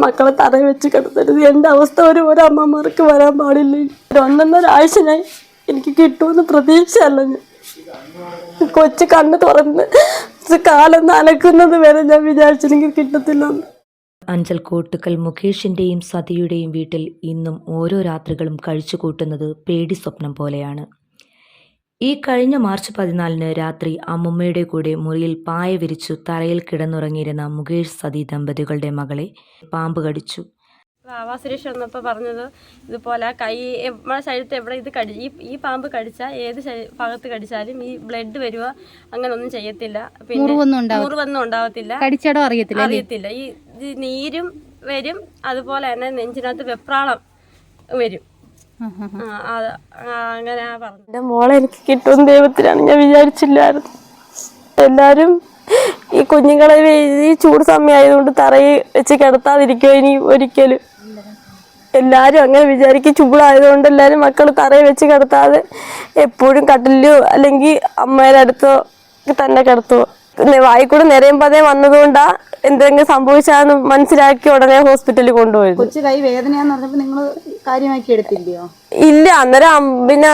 മക്കളെ തറയിൽ വെച്ച് കിടത്തരുത്. എൻ്റെ അവസ്ഥ ഒരു അമ്മമാർക്ക് വരാൻ പാടില്ല. 1.5 ആഴ്ച എനിക്ക് കിട്ടുമെന്ന് പ്രതീക്ഷയല്ല. ഞാൻ കൊച്ചു കണ്ണ് തുറന്ന് കാലൊന്ന് അലക്കുന്നത് വരെ ഞാൻ വിചാരിച്ചെനിക്ക് കിട്ടത്തില്ല. അഞ്ചൽ കോട്ടുക്കൽ മുകേഷിൻ്റെയും സതിയുടെയും വീട്ടിൽ ഇന്നും ഓരോ രാത്രികളും കഴിച്ചു കൂട്ടുന്നത് പേടി സ്വപ്നം പോലെയാണ്. ഈ കഴിഞ്ഞ മാർച്ച് 14 രാത്രി അമ്മുമ്മയുടെ കൂടെ മുറിയിൽ പായ വിരിച്ചു തറയിൽ കിടന്നുറങ്ങിയിരുന്ന മുകേഷ് സതി ദമ്പതികളുടെ മകളെ പാമ്പ് കടിച്ചു. സുരേഷ് വന്നപ്പോൾ പറഞ്ഞത് ഇതുപോലെ കൈ നമ്മുടെ ശരീരത്തെ എവിടെ ഇത് ഈ പാമ്പ് കടിച്ചാൽ ഏത് ഭാഗത്ത് കടിച്ചാലും ഈ ബ്ലഡ് വരുക അങ്ങനെ ഒന്നും ചെയ്യത്തില്ല. പിന്നെ മുറിവൊന്നും ഉണ്ടാവത്തില്ല. കടിച്ചടോ അറിയത്തില്ല. ഈ നീരും വരും, അതുപോലെ തന്നെ നെഞ്ചിനകത്ത് വെപ്രാളം വരും. അങ്ങനെ പറഞ്ഞു. എൻ്റെ മോളെ എനിക്ക് കിട്ടുമെന്ന് ദൈവത്തിലാണ് ഞാൻ വിചാരിച്ചില്ലായിരുന്നു. എല്ലാവരും ഈ കുഞ്ഞുങ്ങളെ ഈ ചൂട് സമയമായതുകൊണ്ട് തറയിൽ വെച്ച് കിടത്താതിരിക്കുമോ ഇനി ഒരിക്കലും. എല്ലാവരും അങ്ങനെ വിചാരിക്കും. ചൂടായതുകൊണ്ട് എല്ലാവരും മക്കൾ തറയിൽ വെച്ച് കിടത്താതെ എപ്പോഴും കട്ടിലോ അല്ലെങ്കിൽ അമ്മയുടെ അടുത്തോ തന്നെ കിടത്തുമോ. വായിക്കൂടെ നിറയും പതേ വന്നതുകൊണ്ടാ എന്തെങ്കിലും സംഭവിച്ചാന്ന് മനസ്സിലാക്കി ഉടനെ ഹോസ്പിറ്റലിൽ കൊണ്ടുപോയത്. കൊച്ചു കൈ വേദനയാന്ന് പറഞ്ഞപ്പോൾ നിങ്ങൾ കാര്യമാക്കി എടുത്തില്ലയോ? ഇല്ല, അന്നേരം പിന്നെ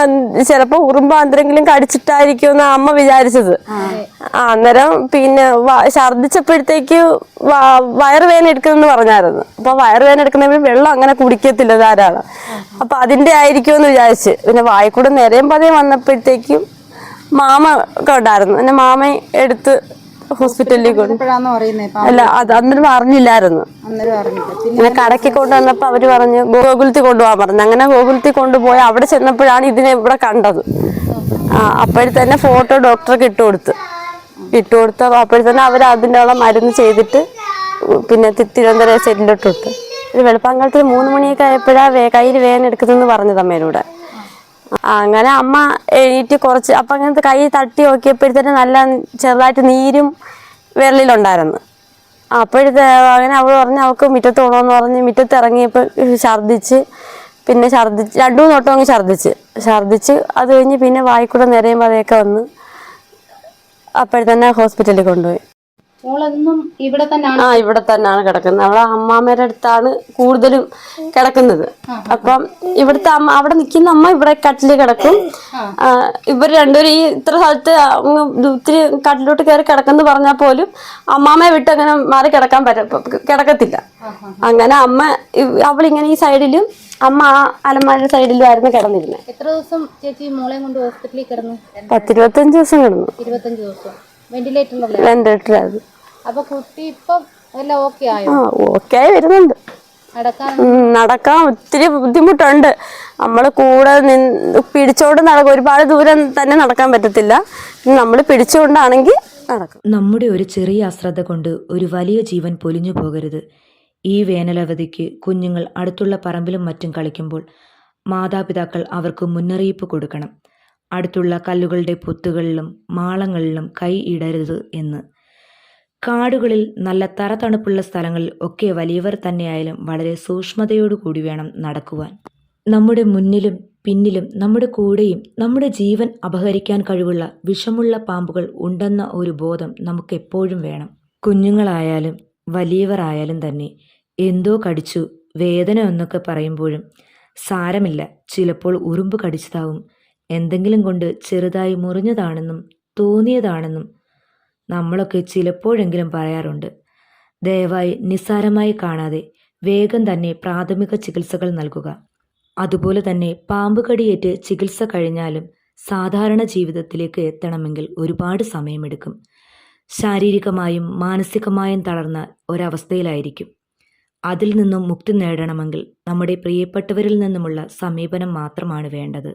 ചിലപ്പോ ഉറുമ്പ് എന്തെങ്കിലും കടിച്ചിട്ടായിരിക്കും അമ്മ വിചാരിച്ചത്. അന്നേരം പിന്നെ ഛർദിച്ചപ്പോഴത്തേക്ക് വയറുവേദന എടുക്കുന്നെന്ന് പറഞ്ഞായിരുന്നു. അപ്പൊ വയറുവേദന എടുക്കുന്നപ്പോൾ വെള്ളം അങ്ങനെ കുടിക്കത്തില്ല ധാരാളം. അപ്പൊ അതിന്റെ ആയിരിക്കുമെന്ന് വിചാരിച്ച് പിന്നെ വായിക്കൂടെ നിറയും പതേ വന്നപ്പോഴത്തേക്കും മാമ ഒക്കെ ഉണ്ടായിരുന്നു. എന്നെ മാമ എടുത്ത് ഹോസ്പിറ്റലിൽ അല്ല അത് അന്നേരം അറിഞ്ഞില്ലായിരുന്നു. പിന്നെ കടയ്ക്ക് കൊണ്ടുവന്നപ്പോ അവര് പറഞ്ഞു ഗോകുലത്തിൽ കൊണ്ടുപോകാൻ പറഞ്ഞു. അങ്ങനെ ഗോകുലത്തിൽ കൊണ്ടുപോയി അവിടെ ചെന്നപ്പോഴാണ് ഇതിനെ ഇവിടെ കണ്ടത്. അപ്പോഴത്തന്നെ ഫോട്ടോ ഡോക്ടർക്ക് ഇട്ടുകൊടുത്ത് അപ്പോഴത്തന്നെ അവർ അതിൻ്റെ മരുന്ന് ചെയ്തിട്ട് പിന്നെ തിരുവനന്തപുരം സെറ്റിലോട്ട് ഇട്ട്. ഒരു വെളുപ്പാങ്കാലത്തിൽ 3 മണിയൊക്കെ ആയപ്പോഴാണ് കയ്യിൽ വേദന എടുക്കുന്നതെന്ന് പറഞ്ഞത് അമ്മേനൂടെ. അങ്ങനെ അമ്മ എണീറ്റ് കുറച്ച് അപ്പം അങ്ങനത്തെ കൈ തട്ടി നോക്കിയപ്പോഴത്തേനും നല്ല ചെറുതായിട്ട് നീരും വിരലിലുണ്ടായിരുന്നു. അപ്പോഴത്തെ അങ്ങനെ അവൾ പറഞ്ഞ് അവൾക്ക് മുറ്റത്ത് പോകണമെന്ന് പറഞ്ഞ് മുറ്റത്ത് ഇറങ്ങിയപ്പോൾ പിന്നെ 2-3 വട്ടം അങ്ങ് ഛർദ്ദിച്ച് അത് കഴിഞ്ഞ് പിന്നെ വായിക്കൂടെ നിറയുമ്പോൾ അതൊക്കെ വന്ന് അപ്പോഴത്തന്നെ ഹോസ്പിറ്റലിൽ കൊണ്ടുപോയി. ഇവിടെ തന്നെയാണ് കിടക്കുന്നത്. അവളെ അമ്മാമ്മയുടെ അടുത്താണ് കൂടുതലും കിടക്കുന്നത്. അപ്പം ഇവിടുത്തെ അമ്മ അവിടെ നിൽക്കുന്ന അമ്മ ഇവിടെ കട്ടില് കിടക്കും. ഇവർ രണ്ടുപേരും ഈ ഇത്ര സ്ഥലത്ത് ഒത്തിരി കട്ടിലോട്ട് കയറി കിടക്കുന്നു പറഞ്ഞാൽ പോലും അമ്മാമ്മയെ വിട്ട് അങ്ങനെ മാറി കിടക്കത്തില്ല. അങ്ങനെ അവളിങ്ങനെ ഈ സൈഡിലും അമ്മ ആ അലമാരുടെ സൈഡിലും ആയിരുന്നു കിടന്നിരുന്നത്. എത്ര ദിവസം ചേച്ചി മോളെ കൊണ്ട് ഹോസ്പിറ്റലിൽ കിടന്നു? 10-25 ദിവസം കിടന്നു. 25 ദിവസം വെന്റിലേറ്ററിലായിരുന്നു. വെന്റിലേറ്ററിലായിരുന്നു. അപ്പൊ കുട്ടി ഇപ്പം എല്ലാം ഓക്കെ ആയോ? ഓക്കെ ആയി വരുന്നുണ്ട്. നടക്കാൻ ഒത്തിരി ബുദ്ധിമുട്ടുണ്ട്. നമ്മൾ കൂടെ പിടിച്ചോണ്ട് നടക്കും. ഒരുപാട് ദൂരം തന്നെ നടക്കാൻ പറ്റത്തില്ല. നമ്മൾ പിടിച്ചുകൊണ്ടാണെങ്കിൽ നടക്കും. നമ്മുടെ ഒരു ചെറിയ അശ്രദ്ധ കൊണ്ട് ഒരു വലിയ ജീവൻ പൊലിഞ്ഞു പോകരുത്. ഈ വേനലവധിക്ക് കുഞ്ഞുങ്ങൾ അടുത്തുള്ള പറമ്പിലും മറ്റും കളിക്കുമ്പോൾ മാതാപിതാക്കൾ അവർക്ക് മുന്നറിയിപ്പ് കൊടുക്കണം. അടുത്തുള്ള കല്ലുകളുടെ പൊത്തുകളിലും മാളങ്ങളിലും കൈ ഇടരുത് എന്ന്. കാടുകളിൽ നല്ല തണുപ്പുള്ള സ്ഥലങ്ങളിൽ ഒക്കെ വലിയവർ തന്നെയായാലും വളരെ സൂക്ഷ്മതയോടുകൂടി വേണം നടക്കുവാൻ. നമ്മുടെ മുന്നിലും പിന്നിലും നമ്മുടെ കൂടെയും നമ്മുടെ ജീവൻ അപഹരിക്കാൻ കഴിവുള്ള വിഷമുള്ള പാമ്പുകൾ ഉണ്ടെന്ന ഒരു ബോധം നമുക്കെപ്പോഴും വേണം. കുഞ്ഞുങ്ങളായാലും വലിയവരായാലും തന്നെ എന്തോ കടിച്ചു വേദന എന്നൊക്കെ പറയുമ്പോഴും സാരമില്ല, ചിലപ്പോൾ ഉറുമ്പ് കടിച്ചതാവും, എന്തെങ്കിലും കൊണ്ട് ചെറുതായി മുറിഞ്ഞതാണെന്നും തോന്നിയതാണെന്നും നമ്മളൊക്കെ ചിലപ്പോഴെങ്കിലും പറയാറുണ്ട്. ദയവായി നിസ്സാരമായി കാണാതെ വേഗം തന്നെ പ്രാഥമിക ചികിത്സകൾ നൽകുക. അതുപോലെ തന്നെ പാമ്പ് കടിയേറ്റ് ചികിത്സ കഴിഞ്ഞാലും സാധാരണ ജീവിതത്തിലേക്ക് എത്തണമെങ്കിൽ ഒരുപാട് സമയമെടുക്കും. ശാരീരികമായും മാനസികമായും തളർന്ന ഒരവസ്ഥയിലായിരിക്കും. അതിൽ നിന്നും മുക്തി നേടണമെങ്കിൽ നമ്മുടെ പ്രിയപ്പെട്ടവരിൽ നിന്നുമുള്ള സമീപനം മാത്രമാണ് വേണ്ടത്.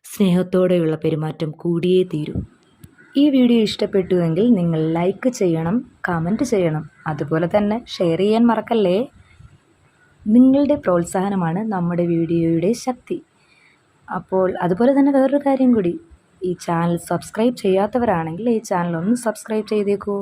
സ്നേഹത്തോടെയുള്ള പെരുമാറ്റം കൂടിയേ തീരൂ. ഈ വീഡിയോ ഇഷ്ടപ്പെട്ടുവെങ്കിൽ നിങ്ങൾ ലൈക്ക് ചെയ്യണം, കമൻറ്റ് ചെയ്യണം, അതുപോലെ തന്നെ ഷെയർ ചെയ്യാൻ മറക്കല്ലേ. നിങ്ങളുടെ പ്രോത്സാഹനമാണ് നമ്മുടെ വീഡിയോയുടെ ശക്തി. അപ്പോൾ അതുപോലെ തന്നെ വേറൊരു കാര്യം കൂടി, ഈ ചാനൽ സബ്സ്ക്രൈബ് ചെയ്യാത്തവരാണെങ്കിൽ ഈ ചാനൽ ഒന്ന് സബ്സ്ക്രൈബ് ചെയ്തേക്കൂ.